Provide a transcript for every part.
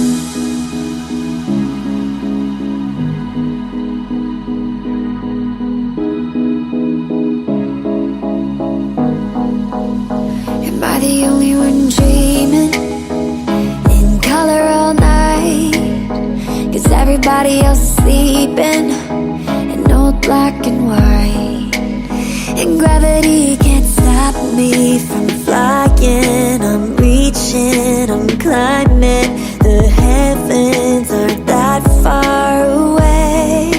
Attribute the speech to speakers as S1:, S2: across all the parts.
S1: Am I the only one dreaming in color all night? 'Cause everybody else is sleeping in old black and white. And gravity can't stop me from flying. I'm reaching, I'm climbing. The heavens aren't that far away.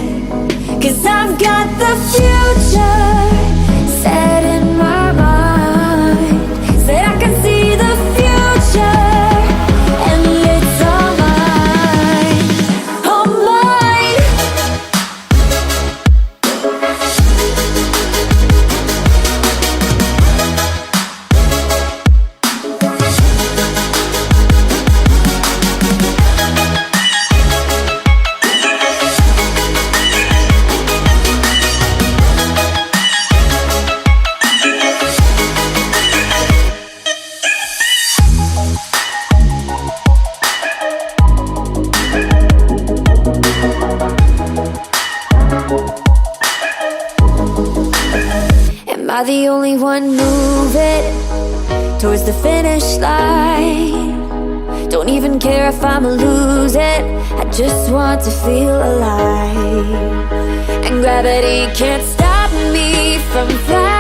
S1: 'Cause I've got the future set in my mind. Said I can see the future, and it's all mine, all mine. Am I the only one moving towards the finish line? Don't even care if I'ma lose it, I just want to feel alive. And gravity can't stop me from flying.